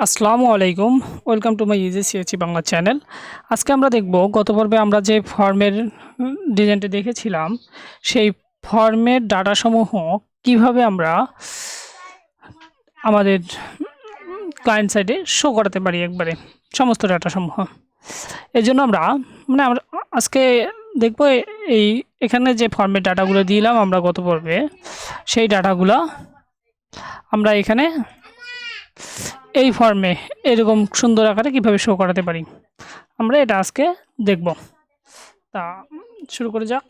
আসসালামু আলাইকুম, welcome to my easy সিএচি বাংলা চ্যানেল। আজকে আমরা দেখব গত পর্বে আমরা যে ফর্মের ডিজাইনটি দেখেছিলাম সেই ফর্মের ডাটাসমূহ কিভাবে আমরা আমাদের ক্লায়েন্ট সাইডে শো করাতে পারি একবারে সমস্ত ডাটাসমূহ। এই জন্য আমরা আজকে দেখব এখানে যে ফর্মের ডাটাগুলো দিলাম আমরা গত পর্বে, সেই ডাটাগুলো আমরা এখানে এই ফর্মে এরকম সুন্দর আকারে কিভাবে শো করাতে পারি আমরা এটা আজকে দেখব। তা শুরু করে যাক।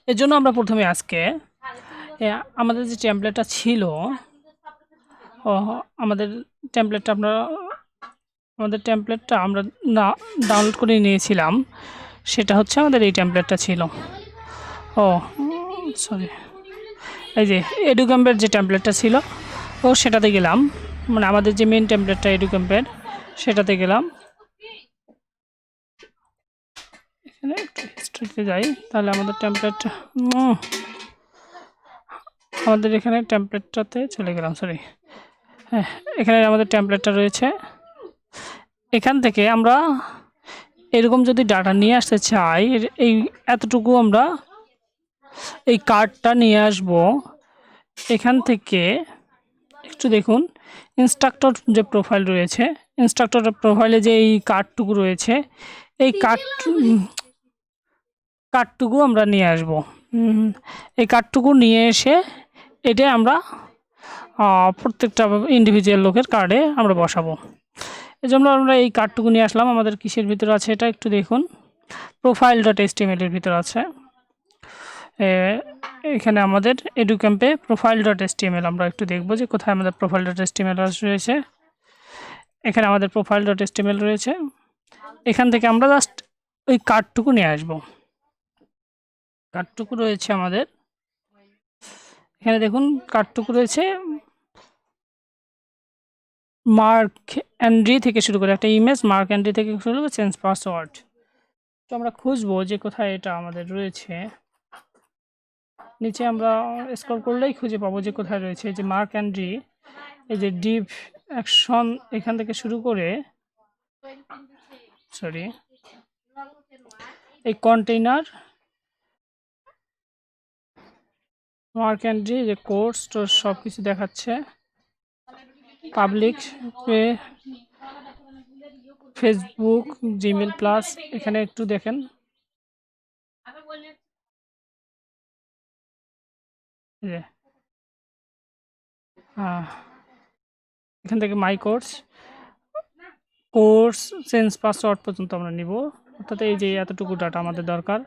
এর জন্য আমরা প্রথমে আজকে আমাদের যে টেমপ্লেটটা ছিল, আমাদের টেমপ্লেটটা আমরা ডাউনলোড করে নিয়েছিলাম, সেটা হচ্ছে আমাদের এই টেমপ্লেটটা ছিল। সরি, এই যে এডুক্যাম্পের যে টেমপ্লেটটা ছিল সেটাতে গেলাম, মানে আমাদের যে মেন টেমপ্লেটটা এডুক্যাম্পের সেটাতে গেলাম। এখানে একটু হিস্ট্রিতে যাই, তাহলে আমাদের টেমপ্লেটটা আমাদের এখানে টেমপ্লেটটাতে চলে গেলাম। সরি, হ্যাঁ, এখানে আমাদের টেমপ্লেটটা রয়েছে। এখান থেকে আমরা এরকম যদি ডাটা নিয়ে আসতে চাই, এই এতটুকু আমরা এই কার্ডটা নিয়ে আসব। এখান থেকে একটু দেখুন, ইনস্ট্রাক্টর যে প্রোফাইল রয়েছে, ইনস্ট্রাক্টরের প্রোফাইলে যে এই কার্ডটুকু রয়েছে, এই কার্ডটুকু আমরা নিয়ে আসব। এই কার্ডটুকু নিয়ে এসে এটা আমরা প্রত্যেকটা ইন্ডিভিজুয়াল লোকের কার্ডে আমরা বসাবো। এই জন্য আমরা এই কার্ডটুকু নিয়ে আসলাম। আমাদের কিসের ভিতরে আছে এটা একটু দেখুন, profile.html এর ভিতরে আছে। এখানে আমাদের এডুক্যাম্পে profile.html আমরা একটু দেখব যে কোথায় আমাদের profile.html রয়েছে। এখানে আমাদের profile.html রয়েছে। এখান থেকে আমরা জাস্ট ওই কার্ডটুকু নিয়ে আসব। কার্ডটুকু রয়েছে আমাদের এখানে, দেখুন কার্ডটুকু রয়েছে মার্ক অ্যান্ড্রি থেকে শুরু করে, একটা ইমেজ মার্ক অ্যান্ড্রি থেকে শুরু করে চেঞ্জ পাসওয়ার্ড। তো আমরা খুঁজবো যে কোথায় এটা আমাদের রয়েছে। নিচে আমরা স্ক্রল করলেই খুঁজে পাবো যে কোথায় রয়েছে। এই যে মার্ক অ্যান্ড্রি, এই যে ডিভ অ্যাকশন, এখান থেকে শুরু করে এই কন্টেইনার মার্ক অ্যান্ড্রি, যে কোর্স তো সব কিছু দেখাচ্ছে। পাবলিক, ফেসবুক, জিমেল প্লাস, এখানে একটু দেখেন। এখান থেকে মাই কোর্স চেঞ্জ পাসওয়ার্ড পর্যন্ত আমরা নিব, অর্থাৎ এই যে এতটুকু ডাটা আমাদের দরকার।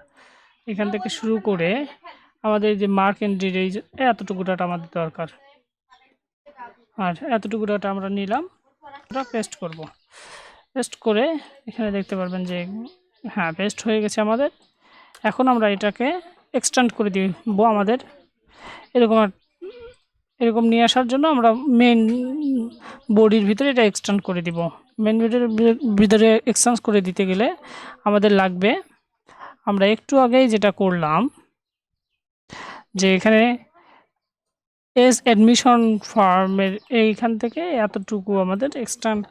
এখান থেকে শুরু করে আমাদের যে মার্ক এন্ট্রির এই এতটুকু ডাটা আমাদের দরকার, আর এতটুকু ডাটা আমরা নিলাম, ওটা পেস্ট করব। পেস্ট করে এখানে দেখতে পারবেন যে হ্যাঁ, পেস্ট হয়ে গেছে আমাদের। এখন আমরা এটাকে এক্সটেন্ড করে দিব। আমাদের এরকম নিয়ে আসার জন্য আমরা মেন বডির ভিতরে এটা এক্সটেন্ড করে দিব। মেন বডির ভিতরে এক্সটেন্ড করে দিতে গেলে আমাদের লাগবে, আমরা একটু আগেই যেটা করলাম, যে এখানে এস অ্যাডমিশন ফর্মের এইখান থেকে এতটুকু আমাদের এক্সটেন্ড,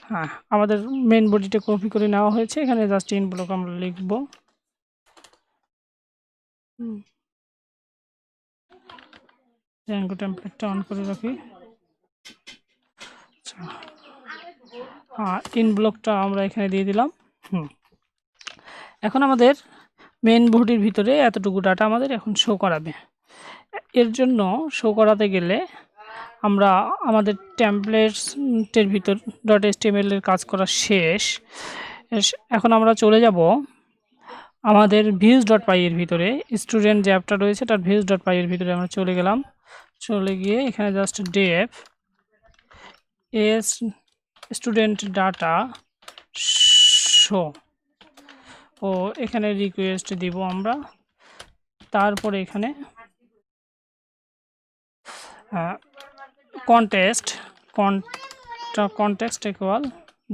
হ্যাঁ, আমাদের মেন বডিটা কপি করে নেওয়া হয়েছে। এখানে জাস্ট ইন ব্লক আমরা লিখব। django টেমপ্লেটটা অন করে রাখি। ইন ব্লকটা আমরা এখানে দিয়ে দিলাম। এখন আমাদের মেন বডির ভিতরে এতটুকু ডাটা আমাদের এখন শো করাবে। এর জন্য শো করাতে গেলে আমরা আমাদের টেমপ্লেটের ভিতর .html এর কাজ করা শেষ। এখন আমরা চলে যাব আমাদের views.py এর ভিতরে। স্টুডেন্ট যে অ্যাপটা রয়েছে তার views.py এর ভিতরে আমরা চলে গেলাম। চলে গিয়ে এখানে just Dave S student data show, এখানে রিকোয়েস্ট দিব আমরা। তারপরে এখানে context equal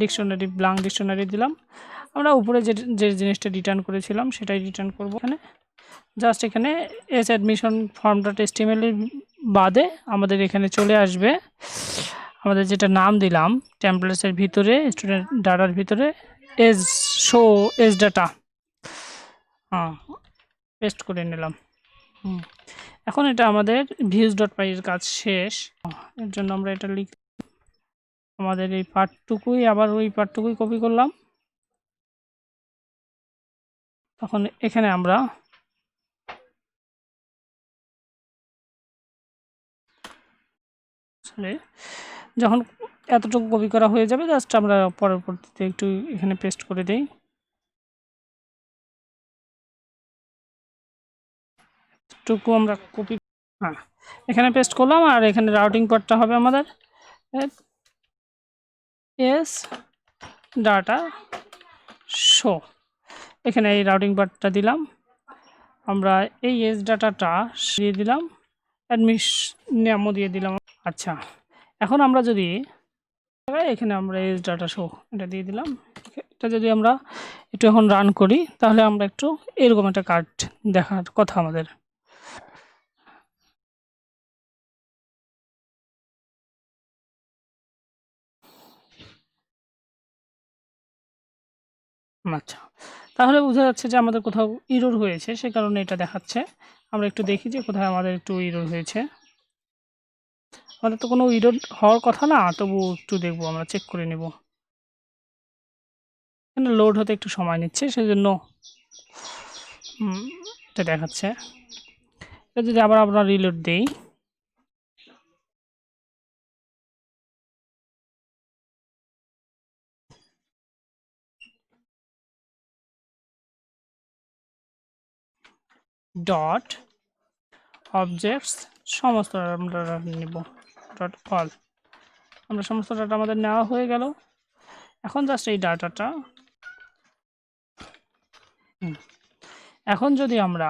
dictionary, blank dictionary দিলাম। আমরা উপরে যে জিনিসটা রিটার্ন করেছিলাম সেটাই রিটার্ন করব। এখানে জাস্ট এখানে S admission form dot HTML এর বাদে আমাদের এখানে চলে আসবে আমাদের যেটা নাম দিলাম টেমপ্লেটসের ভিতরে স্টুডেন্ট ডাটার ভিতরে এজ শো এজ ডাটা, হ্যাঁ পেস্ট করে নিলাম। এখন এটা আমাদের ভিউজ ডট পাই এর কাজ শেষ। এর জন্য আমরা এটা লিখ আমাদের এই পার্টটুকুই আবার ওই পার্টটুকুই কপি করলাম। তখন এখানে আমরা যখন এতটুকু কপি করা হয়ে যাবে জাস্ট আমরা পরবর্তীতে একটু এখানে পেস্ট করে দেই। টুকু আমরা কপি, হ্যাঁ এখানে পেস্ট করলাম। আর এখানে রাউটিং পার্টটা হবে আমাদের এস ডাটা শো, এখানে এই রাউটিং পার্টটা দিলাম। আমরা এই এস ডাটাটা দিয়ে দিলাম, নামও দিয়ে দিলাম। আচ্ছা এখন আমরা যদি এখানে আমরা এস ডাটা শো এটা দিয়ে দিলাম, এটা যদি আমরা একটু এখন রান করি তাহলে আমরা একটু এরকম একটা কার্ড দেখার কথা আমাদের। আচ্ছা তাহলে বোঝা যাচ্ছে যে আমাদের কোথাও ইরর হয়েছে, সে কারণে এটা দেখাচ্ছে। আমরা একটু দেখি যে কোথায় আমাদের একটু ইরর হয়েছে। আমাদের তো কোনো ইরর হওয়ার কথা না, তবু একটু দেখবো, আমরা চেক করে নেব। এখানে লোড হতে একটু সময় নিচ্ছে, সেজন্য এটা দেখাচ্ছে। এটা যদি আবার আমরা রিলোড দিই, ডট অবজেক্টস সমস্ত আমরা নেব ডট অল, আমরা সমস্ত ডাটা আমাদের নেওয়া হয়ে গেল। এখন জাস্ট এই ডাটাটা এখন যদি আমরা